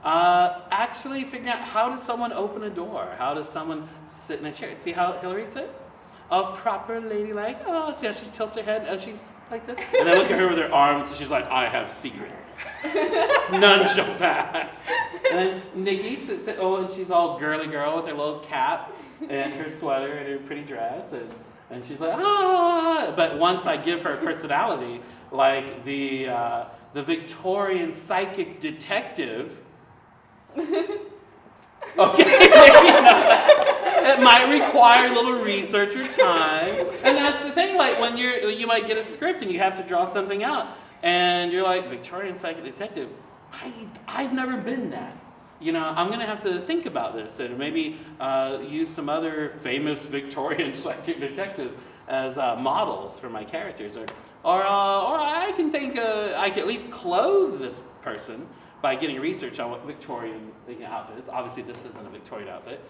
Actually figuring out how does someone open a door? How does someone sit in a chair? See how Hilary sits? A proper ladylike. Oh, see how she tilts her head and she's like this? And then look at her with her arms and she's like, I have secrets. None shall pass. And then Nikki sits, and she's all girly girl with her little cap and her sweater and her pretty dress. And she's like, ah. But once I give her a personality, like the Victorian psychic detective, okay, maybe not. It might require a little research or time. And that's the thing, like when you might get a script and you have to draw something out. And you're like, Victorian psychic detective, I've never been that. You know, I'm going to have to think about this and maybe use some other famous Victorian psychic detectives as models for my characters. Or I can think I can at least clothe this person by getting research on what Victorian outfits. Obviously, this isn't a Victorian outfit.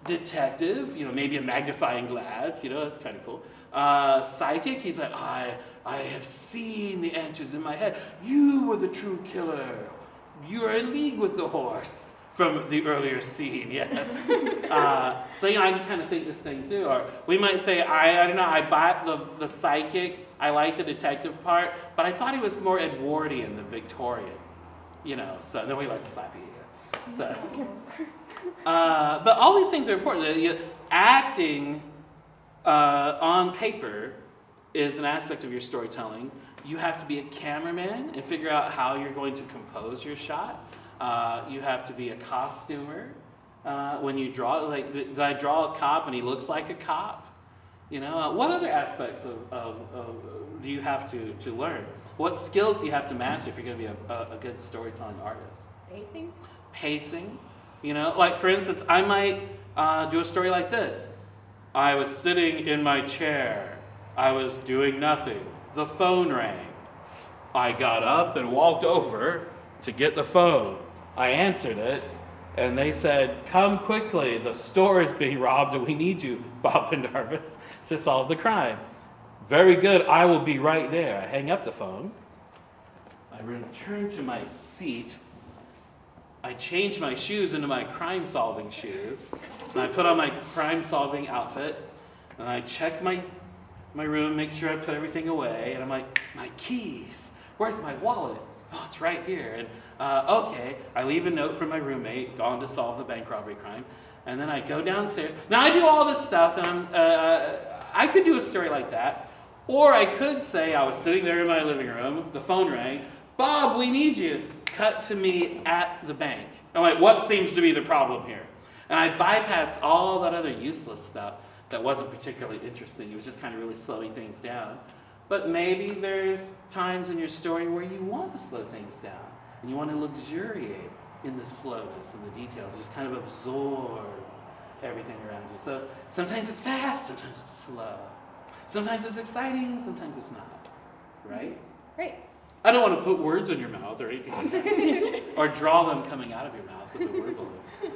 Detective, maybe a magnifying glass. That's kind of cool. Psychic, he's like, I have seen the answers in my head. You were the true killer. You are in league with the horse from the earlier scene. Yes. So I can kind of think this thing too. Or we might say, I don't know. I bought the psychic. I like the detective part, but I thought he was more Edwardian than Victorian. So then we like to slap you. So, but all these things are important. Acting on paper is an aspect of your storytelling. You have to be a cameraman and figure out how you're going to compose your shot. You have to be a costumer when you draw. Like, did I draw a cop and he looks like a cop? What other aspects of do you have to learn? What skills do you have to master if you're going to be a good storytelling artist? Pacing. Like for instance, I might do a story like this. I was sitting in my chair. I was doing nothing. The phone rang. I got up and walked over to get the phone. I answered it, and they said, "Come quickly, the store is being robbed and we need you, Bob Pendarvis, to solve the crime." Very good, I will be right there. I hang up the phone. I return to my seat. I change my shoes into my crime-solving shoes. And I put on my crime-solving outfit. And I check my room, make sure I put everything away. And I'm like, my keys. Where's my wallet? Oh, it's right here. And okay, I leave a note for my roommate, gone to solve the bank robbery crime. And then I go downstairs. Now I do all this stuff, and I could do a story like that. Or I could say I was sitting there in my living room, the phone rang, "Bob, we need you." Cut to me at the bank. I'm like, what seems to be the problem here? And I bypassed all that other useless stuff that wasn't particularly interesting. It was just kind of really slowing things down. But maybe there's times in your story where you want to slow things down, and you want to luxuriate in the slowness and the details, just kind of absorb everything around you. So sometimes it's fast, sometimes it's slow. Sometimes it's exciting, sometimes it's not. Right? Right. I don't want to put words in your mouth or anything like that. Or draw them coming out of your mouth with a word balloon.